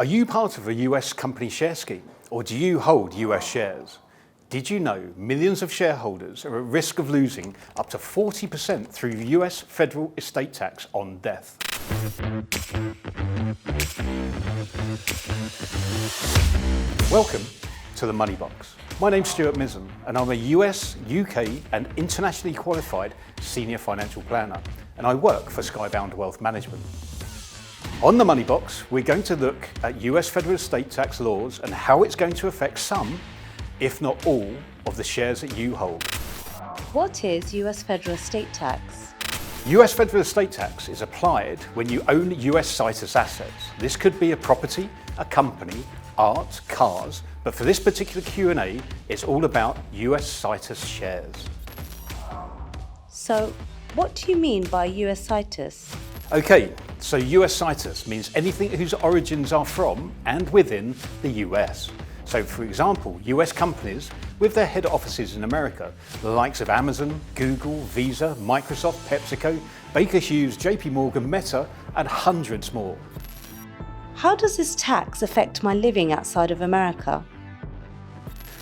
Are you part of a US company share scheme, or do you hold US shares? Did you know millions of shareholders are at risk of losing up to 40% through US federal estate tax on death? Welcome to the Money Box. My name's Stuart Misson, and I'm a US, UK and internationally qualified senior financial planner, and I work for Skybound Wealth Management. On the Money Box, we're going to look at US federal estate tax laws and how it's going to affect some, if not all, of the shares that you hold. What is US federal estate tax? US federal estate tax is applied when you own US citrus assets. This could be a property, a company, art, cars, but for this particular Q&A, it's all about US citrus shares. So, what do you mean by US citrus? Okay, so US citrus means anything whose origins are from and within the US. So for example, US companies with their head offices in America, the likes of Amazon, Google, Visa, Microsoft, PepsiCo, Baker Hughes, JP Morgan, Meta, and hundreds more. How does this tax affect my living outside of America?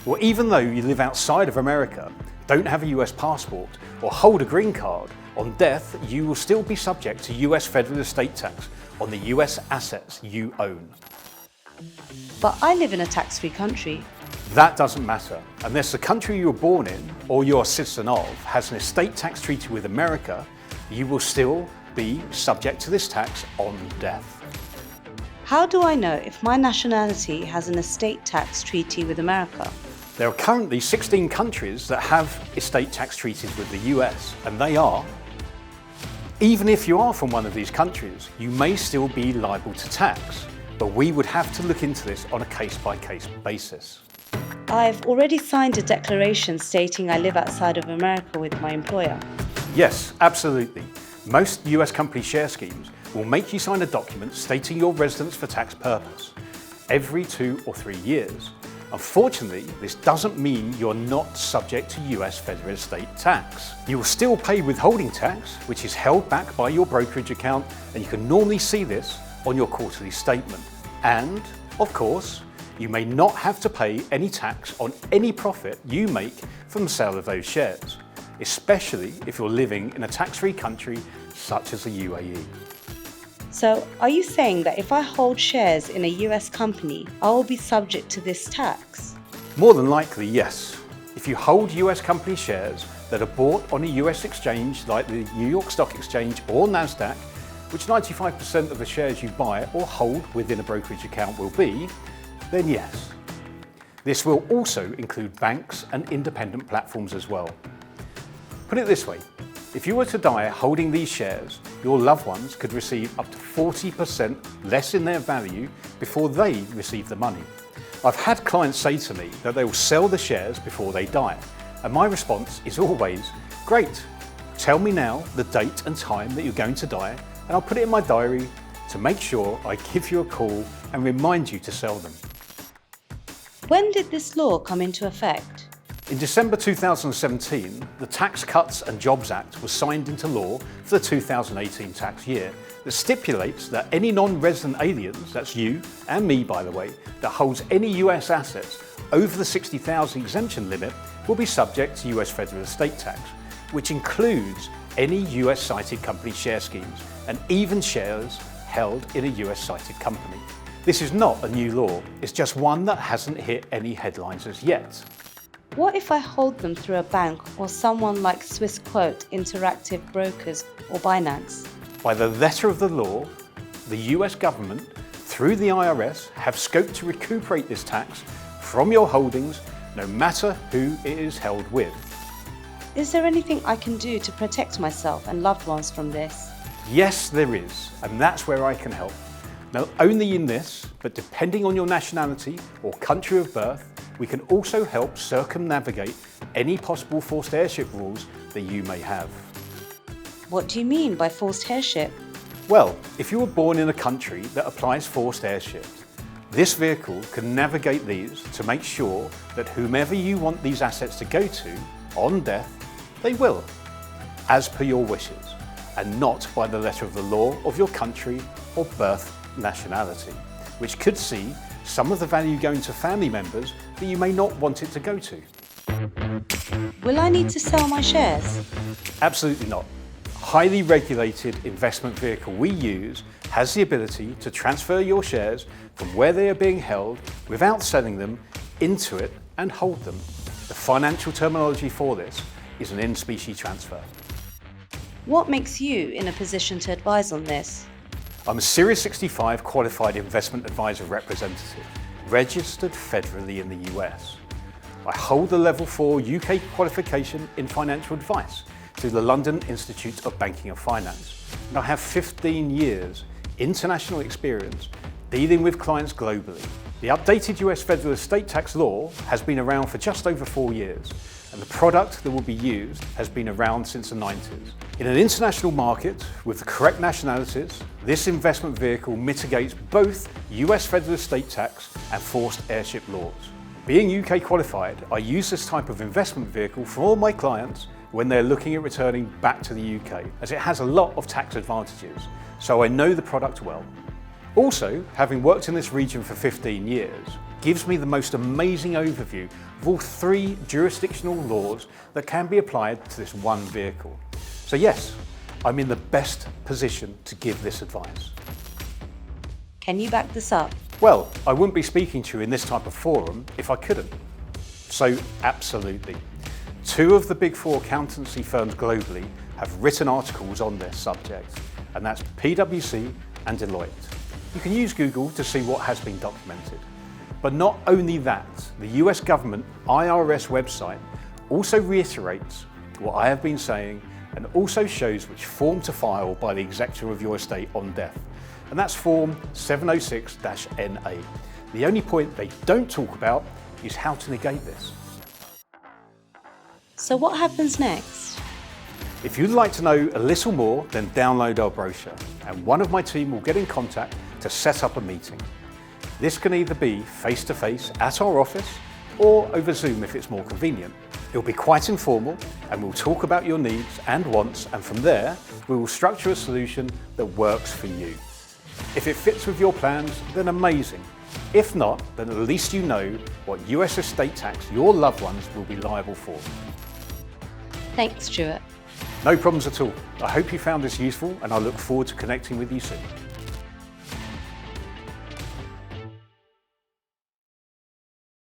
Well, even though you live outside of America, don't have a US passport, or hold a green card, on death, you will still be subject to US federal estate tax on the US assets you own. But I live in a tax-free country. That doesn't matter. Unless the country you were born in, or you're a citizen of, has an estate tax treaty with America, you will still be subject to this tax on death. How do I know if my nationality has an estate tax treaty with America? There are currently 16 countries that have estate tax treaties with the US, and they are: even if you are from one of these countries, you may still be liable to tax, but we would have to look into this on a case-by-case basis. I've already signed a declaration stating I live outside of America with my employer. Yes, absolutely. Most US company share schemes will make you sign a document stating your residence for tax purpose every 2 or 3 years. Unfortunately, this doesn't mean you're not subject to US federal estate tax. You will still pay withholding tax, which is held back by your brokerage account, and you can normally see this on your quarterly statement. And, of course, you may not have to pay any tax on any profit you make from the sale of those shares, especially if you're living in a tax-free country such as the UAE. So, are you saying that if I hold shares in a US company, I will be subject to this tax? More than likely, yes. If you hold US company shares that are bought on a US exchange like the New York Stock Exchange or NASDAQ, which 95% of the shares you buy or hold within a brokerage account will be, then yes. This will also include banks and independent platforms as well. Put it this way, if you were to die holding these shares, your loved ones could receive up to 40% less in their value before they receive the money. I've had clients say to me that they will sell the shares before they die, and my response is always, great, tell me now the date and time that you're going to die, and I'll put it in my diary to make sure I give you a call and remind you to sell them. When did this law come into effect? In December 2017, the Tax Cuts and Jobs Act was signed into law for the 2018 tax year that stipulates that any non-resident aliens, that's you and me by the way, that holds any US assets over the $60,000 exemption limit will be subject to US federal estate tax, which includes any US cited company share schemes and even shares held in a US cited company. This is not a new law, it's just one that hasn't hit any headlines as yet. What if I hold them through a bank or someone like Swiss Quote, Interactive Brokers or Binance? By the letter of the law, the US government, through the IRS, have scope to recuperate this tax from your holdings, no matter who it is held with. Is there anything I can do to protect myself and loved ones from this? Yes, there is, and that's where I can help. Not only in this, but depending on your nationality or country of birth, we can also help circumnavigate any possible forced heirship rules that you may have. What do you mean by forced heirship? Well, if you were born in a country that applies forced heirship, this vehicle can navigate these to make sure that whomever you want these assets to go to, on death, they will, as per your wishes, and not by the letter of the law of your country or birth nationality. which could see some of the value going to family members that you may not want it to go to. Will I need to sell my shares? Absolutely not. Highly regulated investment vehicle we use has the ability to transfer your shares from where they are being held without selling them into it and hold them. The financial terminology for this is an in-specie transfer. What makes you in a position to advise on this? I'm a Series 65 qualified investment advisor representative, registered federally in the US. I hold the Level 4 UK qualification in financial advice through the London Institute of Banking and Finance, and I have 15 years international experience dealing with clients globally. The updated US federal estate tax law has been around for just over 4 years, and the product that will be used has been around since the 90s. In an international market with the correct nationalities, this investment vehicle mitigates both US federal estate tax and forced heirship laws. Being UK qualified, I use this type of investment vehicle for all my clients when they're looking at returning back to the UK, as it has a lot of tax advantages, so I know the product well. Also, having worked in this region for 15 years, gives me the most amazing overview of all 3 jurisdictional laws that can be applied to this one vehicle. So yes, I'm in the best position to give this advice. Can you back this up? Well, I wouldn't be speaking to you in this type of forum if I couldn't. So absolutely. 2 of the big 4 accountancy firms globally have written articles on this subject, and that's PwC and Deloitte. You can use Google to see what has been documented. But not only that, the US government IRS website also reiterates what I have been saying and also shows which form to file by the executor of your estate on death. And that's form 706-NA. The only point they don't talk about is how to negate this. So what happens next? If you'd like to know a little more, then download our brochure and one of my team will get in contact to set up a meeting. This can either be face-to-face at our office or over Zoom if it's more convenient. It'll be quite informal and we'll talk about your needs and wants, and from there we will structure a solution that works for you. If it fits with your plans, then amazing. If not, then at least you know what US estate tax your loved ones will be liable for. Thanks, Stuart. No problems at all. I hope you found this useful and I look forward to connecting with you soon.